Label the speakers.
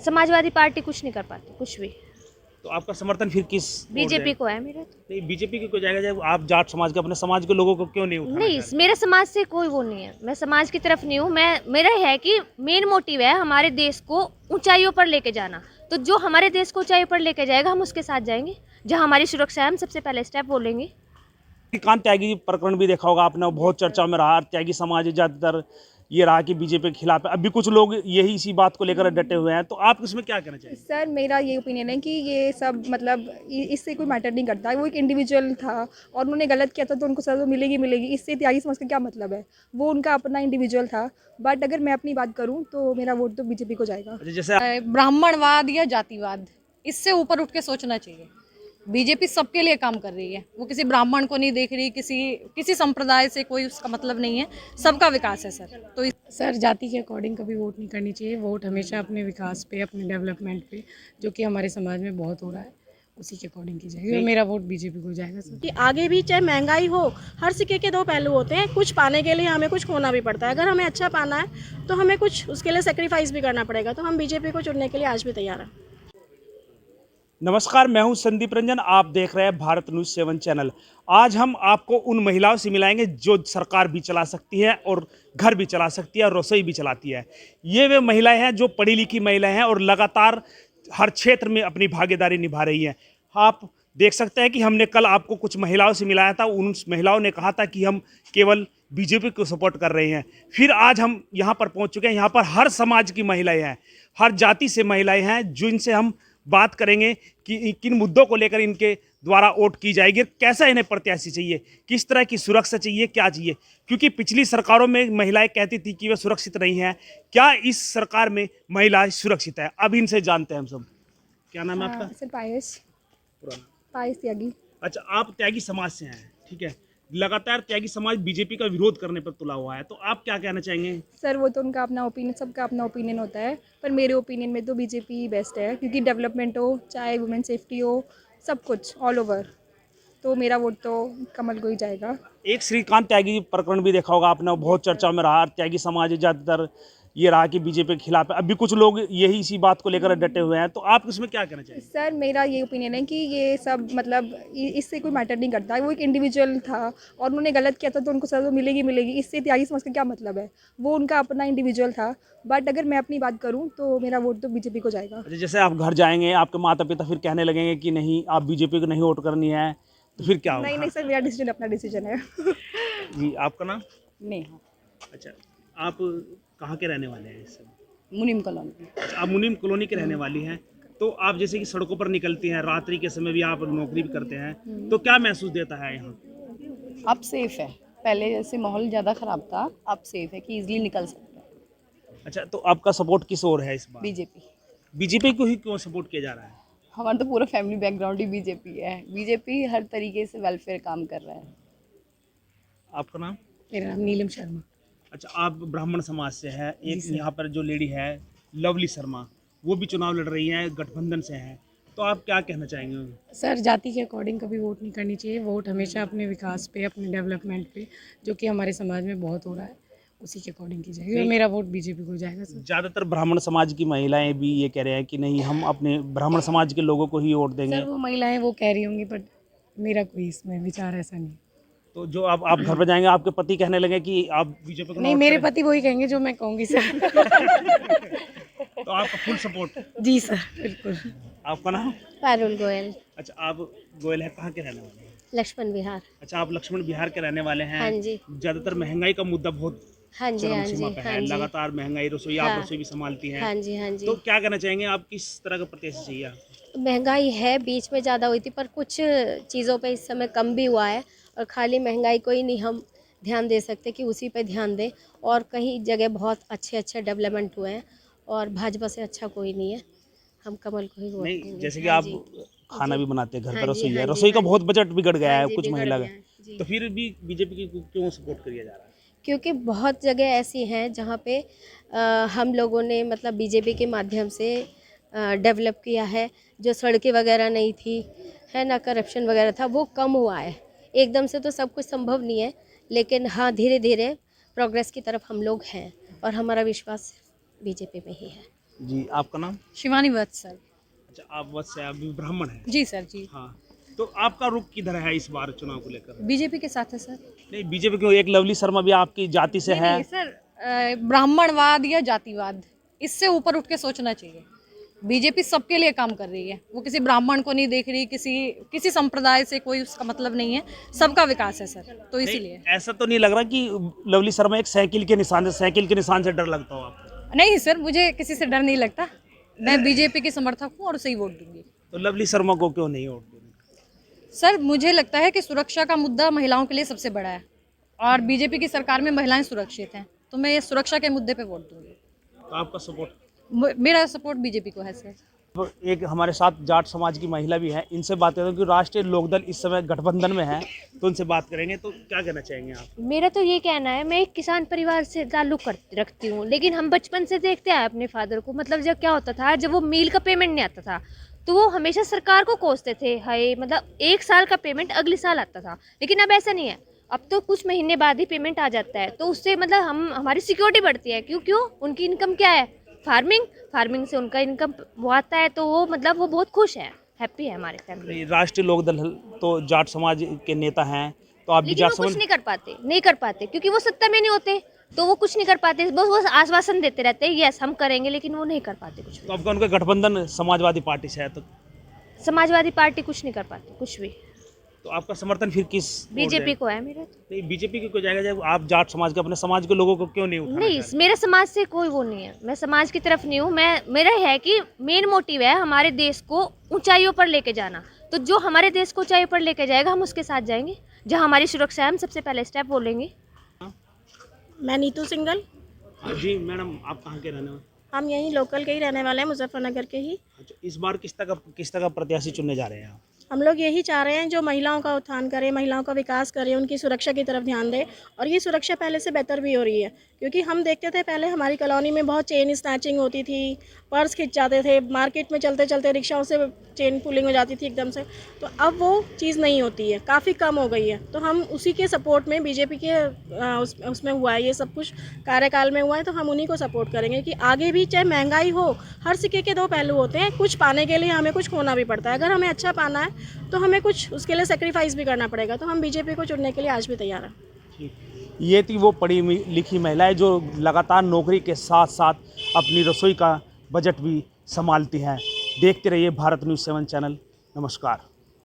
Speaker 1: Samajwadi party कुछ नहीं कर पाती, कुछ भी।
Speaker 2: तो आपका समर्थन फिर किस
Speaker 1: बीजेपी को है मेरा तो।
Speaker 2: नहीं, बीजेपी की कोई जाएगा जब आप जाट समाज के अपने समाज के लोगों को क्यों नहीं उठाना
Speaker 1: नहीं,
Speaker 2: चाहते?
Speaker 1: मेरे समाज से कोई वो नहीं है, मैं समाज की तरफ नहीं हूँ। मेरा है कि मेन मोटिव है हमारे देश को ऊंचाइयों पर लेके जाना। तो जो हमारे देश को ऊंचाइयों पर लेके जाएगा हम उसके साथ जाएंगे। जहाँ हमारी सुरक्षा है हम सबसे पहले स्टेप बोलेंगे।
Speaker 2: श्रीकांत त्यागी प्रकरण भी देखा होगा आपने, बहुत चर्चा में रहा। त्यागी समाज ज्यादातर ये रहा कि बीजेपी के खिलाफ है। अभी कुछ लोग यही इसी बात को लेकर डटे हुए हैं, तो आप इसमें क्या कहना चाहिए?
Speaker 3: सर मेरा ये ओपिनियन है कि ये सब मतलब इससे कोई मैटर नहीं करता। वो एक इंडिविजुअल था और उन्होंने गलत किया था तो उनको सजा मिलेगी मिलेगी। इससे त्यागी समाज का क्या मतलब है? वो उनका अपना इंडिविजुअल था। बट अगर मैं अपनी बात करूं तो मेरा वोट तो बीजेपी को जाएगा।
Speaker 2: जैसे
Speaker 4: ब्राह्मणवाद या जातिवाद, इससे ऊपर उठ के सोचना चाहिए। बीजेपी सबके लिए काम कर रही है, वो किसी ब्राह्मण को नहीं देख रही, किसी संप्रदाय से कोई उसका मतलब नहीं है, सबका विकास है सर। तो
Speaker 5: सर जाति के अकॉर्डिंग कभी वोट नहीं करनी चाहिए। वोट हमेशा अपने विकास पे, अपने डेवलपमेंट पे, जो कि हमारे समाज में बहुत हो रहा है, उसी के अकॉर्डिंग की जाएगी। और मेरा वोट बीजेपी को जाएगा सर।
Speaker 6: कि आगे भी चाहे महंगाई हो, हर सिक्के के दो पहलू होते हैं। कुछ पाने के लिए हमें कुछ खोना भी पड़ता है। अगर हमें अच्छा पाना है तो हमें कुछ उसके लिए सेक्रीफाइस भी करना पड़ेगा। तो हम बीजेपी को चुनने के लिए आज भी तैयार हैं।
Speaker 2: नमस्कार, मैं हूं संदीप रंजन, आप देख रहे हैं भारत न्यूज़ 7 चैनल। आज हम आपको उन महिलाओं से मिलाएंगे जो सरकार भी चला सकती है और घर भी चला सकती है और रसोई भी चलाती है। ये वे महिलाएं हैं जो पढ़ी लिखी महिलाएं हैं और लगातार हर क्षेत्र में अपनी भागीदारी निभा रही हैं। आप देख सकते हैं कि हमने कल आपको कुछ महिलाओं से मिलाया था। उन महिलाओं ने कहा था कि हम केवल बीजेपी को सपोर्ट कर रहे हैं। फिर आज हम यहाँ पर पहुँच चुके हैं। यहाँ पर हर समाज की महिलाएं हैं, हर जाति से महिलाएं हैं, जिनसे हम बात करेंगे कि किन मुद्दों को लेकर इनके द्वारा वोट की जाएगी, कैसा इन्हें प्रत्याशी चाहिए, किस तरह की सुरक्षा चाहिए, क्या चाहिए। क्योंकि पिछली सरकारों में महिलाएं कहती थी कि वे सुरक्षित नहीं हैं। क्या इस सरकार में महिलाएं सुरक्षित है? अब इनसे जानते हैं हम सब। क्या नाम है आपका?
Speaker 3: सर पायस
Speaker 2: पुराना।
Speaker 3: पायस त्यागी।
Speaker 2: अच्छा, आप त्यागी समाज से हैं, ठीक है। लगातार त्यागी समाज बीजेपी का विरोध करने पर तुला हुआ है, तो आप क्या कहना चाहेंगे?
Speaker 3: सर वो तो उनका अपना ओपिनियन, सबका अपना ओपिनियन होता है। पर मेरे ओपिनियन में तो बीजेपी बेस्ट है, क्योंकि डेवलपमेंट हो, चाहे वुमेन सेफ्टी हो, सब कुछ ऑल ओवर। तो मेरा वोट तो कमल को ही जाएगा।
Speaker 2: एक श्रीकांत त्यागी प्रकरण भी देखा होगा आपने, बहुत चर्चा में रहा। त्यागी समाज ज्यादातर ये रहा कि बीजेपी के खिलाफ है। अभी कुछ लोग यही इसी बात को लेकर डटे हुए हैं, तो आप इसमें क्या कहना चाहिए?
Speaker 3: सर मेरा ये ओपिनियन है कि ये सब मतलब इससे कोई मैटर नहीं करता। वो एक इंडिविजुअल था और उन्होंने गलत किया था तो उनको सजा मिलेगी मिलेगी। इससे त्यागी समाज का क्या मतलब है? वो उनका अपना इंडिविजुअल था। बट अगर मैं अपनी बात करूं तो मेरा वोट तो बीजेपी को जाएगा।
Speaker 2: जैसे आप घर जाएंगे, आपके माता पिता फिर कहने लगेंगे कि नहीं, आप बीजेपी को नहीं वोट करनी है, तो फिर क्या होगा?
Speaker 3: नहीं नहीं सर, मेरा डिसीजन अपना डिसीजन है।
Speaker 2: जी, आपका नाम?
Speaker 4: नेहा,
Speaker 2: अच्छा, आप कहाँ के रहने वाले हैं? इस समय
Speaker 4: मुनीम कॉलोनी।
Speaker 2: अच्छा, आप मुनीम कॉलोनी के रहने वाली हैं। तो आप जैसे कि सड़कों पर निकलती हैं, रात्रि के समय भी आप नौकरी भी करते हैं, तो क्या महसूस देता है यहाँ?
Speaker 4: अब सेफ है, पहले जैसे माहौल ज़्यादा ख़राब था, अब सेफ है कि इजीली निकल सकते हैं।
Speaker 2: अच्छा, तो आपका सपोर्ट किस ओर है इस बार?
Speaker 4: बीजेपी,
Speaker 2: बीजेपी को ही क्यों सपोर्ट किया जा रहा है?
Speaker 4: हमारा तो पूरा फैमिली बैकग्राउंड ही बीजेपी है। बीजेपी हर तरीके से वेलफेयर काम कर रहा है।
Speaker 2: आपका नाम?
Speaker 5: मेरा नाम नीलम शर्मा।
Speaker 2: अच्छा, आप ब्राह्मण समाज से हैं। एक यहाँ पर जो लेडी है लवली शर्मा, वो भी चुनाव लड़ रही हैं, गठबंधन से हैं, तो आप क्या कहना चाहेंगे?
Speaker 5: सर जाति के अकॉर्डिंग कभी वोट नहीं करनी चाहिए। वोट हमेशा अपने विकास पे, अपने डेवलपमेंट पे, जो कि हमारे समाज में बहुत हो रहा है, उसी के अकॉर्डिंग की जाएगी। और मेरा वोट बीजेपी को जाएगा सर।
Speaker 2: ज़्यादातर ब्राह्मण समाज की महिलाएं भी ये कह रहे हैं कि नहीं, हम अपने ब्राह्मण समाज के लोगों को ही वोट देंगे।
Speaker 5: सर वो महिलाएं वो कह रही होंगी, बट मेरा कोई इसमें विचार ऐसा नहीं।
Speaker 2: तो जो आप घर पर जाएंगे, आपके पति कहने लगे कि आप बीजेपी को
Speaker 5: नहीं,
Speaker 2: वोट
Speaker 5: मेरे
Speaker 2: करें,
Speaker 5: पति वही कहेंगे जो मैं कहूँगी सर।
Speaker 2: तो आपका फुल सपोर्ट।
Speaker 5: जी सर, बिल्कुल।
Speaker 2: आपका नाम?
Speaker 1: पारुल गोयल,
Speaker 2: अच्छा, आप गोयल है, कहाँ के रहने वाले हैं?
Speaker 1: लक्ष्मण विहार।
Speaker 2: अच्छा, आप लक्ष्मण बिहार के रहने वाले हैं।
Speaker 1: हाँ जी।
Speaker 2: ज़्यादातर महंगाई का मुद्दा बहुत
Speaker 1: हाँ जी,
Speaker 2: चरम
Speaker 1: हाँ
Speaker 2: सीमा
Speaker 1: जी,
Speaker 2: पे
Speaker 1: हाँ
Speaker 2: है।
Speaker 1: जी।
Speaker 2: लगातार महंगाई, रसोई, आप रसोई भी संभालती हैं।
Speaker 1: हाँ जी, हाँ जी।
Speaker 2: तो क्या कहना चाहेंगे, आप किस तरह का प्रत्याशी चाहिए आपको?
Speaker 1: महंगाई है, बीच में ज़्यादा हुई थी, पर कुछ चीज़ों पे इस समय कम भी हुआ है। और खाली महंगाई को ही नहीं हम ध्यान दे सकते कि उसी पे ध्यान दें। और कहीं जगह बहुत अच्छे अच्छे डेवलपमेंट हुए हैं और भाजपा से अच्छा कोई नहीं है। हम कमल को ही वोट
Speaker 2: नहीं,
Speaker 1: देंगे।
Speaker 2: जैसे कि
Speaker 1: हाँ
Speaker 2: आप
Speaker 1: जी।
Speaker 2: खाना भी बनाते हैं, घर
Speaker 1: हाँ
Speaker 2: का
Speaker 1: जी,
Speaker 2: रसोई है,
Speaker 1: हाँ जी,
Speaker 2: रसोई का
Speaker 1: हाँ
Speaker 2: बहुत बजट बिगड़ गया
Speaker 1: हाँ
Speaker 2: है
Speaker 1: जी,
Speaker 2: कुछ
Speaker 1: बिगड़
Speaker 2: महिला
Speaker 1: गया
Speaker 2: का,
Speaker 1: है, जी।
Speaker 2: तो फिर भी बीजेपी को क्यों सपोर्ट किया जा रहा है?
Speaker 1: क्योंकि बहुत जगह ऐसी हैं जहाँ पे हम लोगों ने मतलब बीजेपी के माध्यम से डेवलप किया है। जो सड़कें वगैरह नहीं थी, है ना, करप्शन वगैरह था, वो कम हुआ है। एकदम से तो सब कुछ संभव नहीं है, लेकिन हाँ, धीरे धीरे प्रोग्रेस की तरफ हम लोग हैं और हमारा विश्वास बीजेपी में ही है।
Speaker 2: जी, आपका नाम?
Speaker 4: शिवानी वत्स सर।
Speaker 2: अच्छा, आप वत्स से, आप भी ब्राह्मण हैं?
Speaker 4: जी सर जी।
Speaker 2: हाँ, तो आपका रुख किधर है इस बार चुनाव को लेकर?
Speaker 4: बीजेपी के साथ है सर।
Speaker 2: नहीं, बीजेपी क्यों? एक लवली शर्मा भी आपकी जाति से है।
Speaker 4: नहीं सर, ब्राह्मणवाद या जातिवाद, इससे ऊपर उठ के सोचना चाहिए। बीजेपी सबके लिए काम कर रही है, वो किसी ब्राह्मण को नहीं देख रही, किसी संप्रदाय से कोई उसका मतलब नहीं है, सबका विकास है सर, तो इसीलिए।
Speaker 2: ऐसा तो नहीं लग रहा कि लवली शर्मा एक साइकिल के निशान से डर लगता हो आपको?
Speaker 4: नहीं सर, मुझे किसी से डर नहीं लगता, मैं बीजेपी की समर्थक हूँ और उसे ही वोट दूंगी।
Speaker 2: तो लवली शर्मा को क्यों नहीं वोट दोगे?
Speaker 4: सर मुझे लगता है कि सुरक्षा का मुद्दा महिलाओं के लिए सबसे बड़ा है और बीजेपी की सरकार में महिलाएं सुरक्षित हैं, तो मैं सुरक्षा के मुद्दे पे वोट दूंगी।
Speaker 2: तो आपका सपोर्ट?
Speaker 4: मेरा सपोर्ट बीजेपी को है सर।
Speaker 2: तो एक हमारे साथ जाट समाज की महिला भी है, इनसे बात करते हैं कि राष्ट्रीय लोकदल इस समय गठबंधन में है, तो उनसे बात करेंगे। तो क्या कहना चाहेंगे आप?
Speaker 1: मेरा तो ये कहना है, मैं एक किसान परिवार से ताल्लुक़ रखती हूँ, लेकिन हम बचपन से देखते आए अपने फादर को, मतलब जब क्या होता था, जब वो मील का पेमेंट नहीं आता था तो वो हमेशा सरकार को कोसते थे, हाय मतलब 1 साल का पेमेंट अगले साल आता था, लेकिन अब ऐसा नहीं है। अब तो कुछ महीने बाद ही पेमेंट आ जाता है, तो उससे मतलब हमारी सिक्योरिटी बढ़ती है। क्यों उनकी इनकम क्या है? फार्मिंग से उनका इनकम वो आता है, तो वो मतलब वो बहुत खुश है, हैप्पी है हमारे फैमिली।
Speaker 2: राष्ट्रीय लोकदल तो जाट समाज के नेता हैं, तो आप भी
Speaker 1: लेकिन
Speaker 2: जाट
Speaker 1: वो कुछ
Speaker 2: समाज?
Speaker 1: नहीं कर पाते क्योंकि वो सत्ता में नहीं होते, तो वो कुछ नहीं कर पाते, बस आश्वासन देते रहते हैं, यस हम करेंगे, लेकिन वो नहीं कर पाते कुछ भी।
Speaker 2: तो आपका उनका गठबंधन समाजवादी पार्टी से है, तो
Speaker 1: समाजवादी पार्टी कुछ नहीं कर पाती, कुछ भी।
Speaker 2: तो आपका समर्थन फिर किस?
Speaker 1: बीजेपी को है मेरा तो।
Speaker 2: नहीं, बीजेपी की को जाएगा जब आप जाट समाज के, अपने समाज के लोगों को क्यों नहीं उठाना
Speaker 1: नहीं,
Speaker 2: चाहते?
Speaker 1: मेरा समाज से कोई वो नहीं है, मैं समाज की तरफ नहीं हूँ। मेरा है कि मेन मोटिव है हमारे देश को ऊंचाइयों पर लेके जाना, तो जो हमारे देश को ऊंचाइयों पर लेके जाएगा हम उसके साथ जाएंगे। जहाँ हमारी सुरक्षा है हम सबसे पहले स्टेप बोलेंगे।
Speaker 6: मैं नीतू सिंगल।
Speaker 2: जी मैडम, आप कहाँ के रहने वाले?
Speaker 6: हम यहीं लोकल के ही रहने वाले हैं, मुजफ्फरनगर के ही।
Speaker 2: अच्छा, इस बार किस तरह का प्रत्याशी चुनने जा रहे हैं आप?
Speaker 6: हम लोग यही चाह रहे हैं जो महिलाओं का उत्थान करे, महिलाओं का विकास करे, उनकी सुरक्षा की तरफ ध्यान दे, और ये सुरक्षा पहले से बेहतर भी हो रही है। क्योंकि हम देखते थे पहले हमारी कॉलोनी में बहुत चेन स्नैचिंग होती थी, पर्स खिंच जाते थे, मार्केट में चलते चलते रिक्शाओं से चेन पुलिंग हो जाती थी एकदम से, तो अब वो चीज़ नहीं होती है, काफ़ी कम हो गई है। तो हम उसी के सपोर्ट में, बीजेपी के उसमें हुआ है ये सब कुछ, कार्यकाल में हुआ है, तो हम उन्हीं को सपोर्ट करेंगे कि आगे भी चाहे महंगाई हो, हर सिक्के के 2 पहलू होते हैं, कुछ पाने के लिए हमें कुछ खोना भी पड़ता है। अगर हमें अच्छा पाना है तो हमें कुछ उसके लिए सेक्रीफाइस भी करना पड़ेगा, तो हम बीजेपी को चुनने के लिए आज भी तैयार हैं।
Speaker 2: ठीक। ये थी वो पढ़ी लिखी महिलाएं जो लगातार नौकरी के साथ साथ अपनी रसोई का बजट भी संभालती हैं। देखते रहिए भारत न्यूज़ 7 चैनल। नमस्कार।